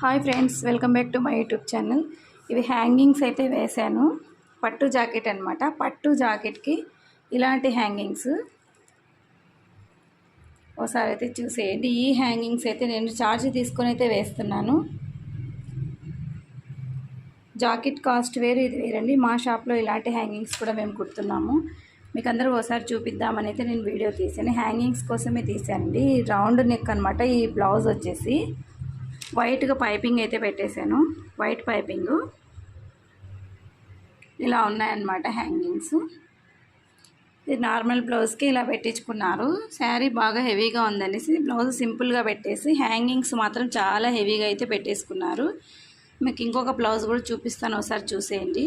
Hi friends, welcome back to my YouTube channel. ఇవి hangings అయితే వేశాను. పట్టు జాకెట్ అనమాట. పట్టు జాకెట్కి ఇలాంటి హ్యాంగింగ్స్ ఒకసారి అయితే చూసేయండి. ఈ హ్యాంగింగ్స్ అయితే నేను ఛార్జ్ తీసుకొని అయితే వేస్తున్నాను. జాకెట్ కాస్ట్ వేరు, ఇది వేరండి. మా షాప్లో ఇలాంటి హ్యాంగింగ్స్ కూడా మేము కుడుతున్నాము. మీకు అందరూ ఒకసారి చూపిద్దామని అయితే నేను వీడియో తీసాను. హ్యాంగింగ్స్ కోసమే తీసానండి. రౌండ్ నెక్ అనమాట. ఈ బ్లౌజ్ వచ్చేసి వైట్గా పైపింగ్ అయితే పెట్టేశాను. వైట్ పైపింగ్ ఇలా ఉన్నాయన్నమాట హ్యాంగింగ్స్. ఇది నార్మల్ బ్లౌజ్కి ఇలా పెట్టించుకున్నారు. శారీ బాగా హెవీగా ఉందనేసి బ్లౌజ్ సింపుల్గా పెట్టేసి హ్యాంగింగ్స్ మాత్రం చాలా హెవీగా అయితే పెట్టేసుకున్నారు. మీకు ఇంకొక బ్లౌజ్ కూడా చూపిస్తాను, ఒకసారి చూసేయండి.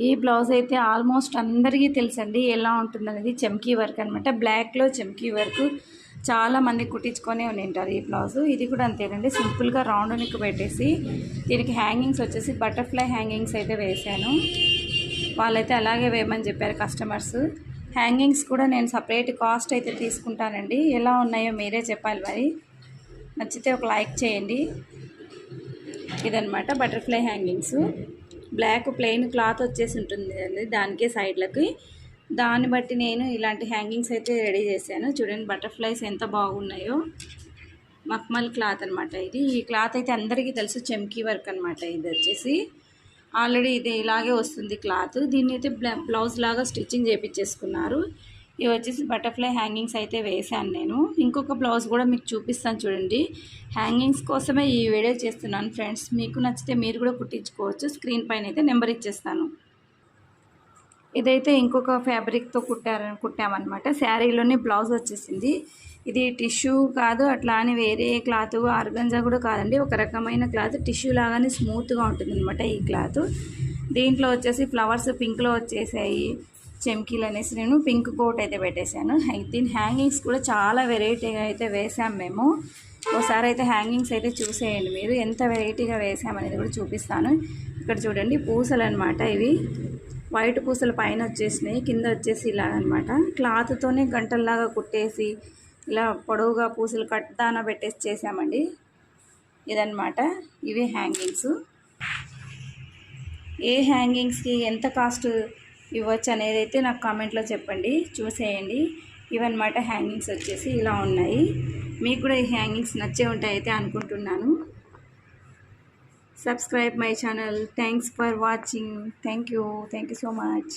ఈ బ్లౌజ్ అయితే ఆల్మోస్ట్ అందరికీ తెలుసండి ఎలా ఉంటుందనేది. చమ్కీ వర్క్ అనమాట. బ్లాక్లో చమ్కీ వర్క్ చాలామంది కుట్టించుకొని ఉంటారు ఈ బ్లౌజ్. ఇది కూడా అంతేనండి. సింపుల్గా రౌండ్ నెక్ పెట్టేసి దీనికి హ్యాంగింగ్స్ వచ్చేసి బటర్ఫ్లై హ్యాంగింగ్స్ అయితే వేశాను. వాళ్ళైతే అలాగే వేయమని చెప్పారు కస్టమర్స్. హ్యాంగింగ్స్ కూడా నేను సపరేట్ కాస్ట్ అయితే తీసుకుంటానండి. ఎలా ఉన్నాయో మీరే చెప్పాలి. మరి నచ్చితే ఒక లైక్ చేయండి. ఇదనమాట butterfly hangings. Black plain cloth వచ్చేసి ఉంటుంది అండి దానికే సైడ్లకి. దాన్ని బట్టి నేను ఇలాంటి హ్యాంగింగ్స్ అయితే రెడీ చేశాను. చూడండి బటర్ఫ్లైస్ ఎంత బాగున్నాయో. మక్మల్ క్లాత్ అనమాట ఇది. ఈ క్లాత్ అయితే అందరికీ తెలుసు, చమ్కీ వర్క్ అనమాట. ఇది వచ్చేసి ఆల్రెడీ ఇది ఇలాగే వస్తుంది క్లాత్. దీన్ని అయితే బ్లౌజ్ లాగా స్టిచ్చింగ్ చేయించేసుకున్నారు. ఇవి వచ్చేసి బటర్ఫ్లై హ్యాంగింగ్స్ అయితే వేశాను నేను. ఇంకొక బ్లౌజ్ కూడా మీకు చూపిస్తాను చూడండి. హ్యాంగింగ్స్ కోసమే ఈ వీడియో చేస్తున్నాను ఫ్రెండ్స్. మీకు నచ్చితే మీరు కూడా కుట్టించుకోవచ్చు. స్క్రీన్ పైన అయితే నెంబర్ ఇచ్చేస్తాను. ఇదైతే ఇంకొక ఫ్యాబ్రిక్తో కుట్టామన్నమాట. శారీలోనే బ్లౌజ్ వచ్చేసింది. ఇది టిష్యూ కాదు, అట్లా అని వేరే క్లాత్ ఆర్గంజా కూడా కాదండి. ఒక రకమైన క్లాత్, టిష్యూ లాగానే స్మూత్గా ఉంటుంది అనమాట ఈ క్లాత్. దీంట్లో వచ్చేసి ఫ్లవర్స్ పింక్లో వచ్చేసాయి. చెమ్కీలు అనేసి నేను పింక్ కోట్ అయితే పెట్టేశాను. దీని హ్యాంగింగ్స్ కూడా చాలా వెరైటీగా అయితే వేసాం మేము. ఒకసారి అయితే హ్యాంగింగ్స్ అయితే చూసేయండి మీరు. ఎంత వెరైటీగా వేసామనేది కూడా చూపిస్తాను. ఇక్కడ చూడండి పూసలు అనమాట. ఇవి వైట్ పూసలు పైన వచ్చేసినాయి, కింద వచ్చేసి ఇలా అనమాట. క్లాత్తోనే గంటల్లాగా కుట్టేసి ఇలా పొడవుగా పూసలు కట్టాన పెట్టేసి చేసామండి. ఇదన్నమాట. ఇవి హ్యాంగింగ్స్. ఏ హ్యాంగింగ్స్కి ఎంత కాస్ట్ ఇవ్వచ్చు అనేది అయితే నాకు కామెంట్లో చెప్పండి, చూసేయండి. ఇవన్నమాట హ్యాంగింగ్స్ వచ్చేసి ఇలా ఉన్నాయి. మీకు కూడా ఈ హ్యాంగింగ్స్ నచ్చే ఉంటాయి అయితే అనుకుంటున్నాను. Subscribe my channel. Thanks for watching. Thank you so much.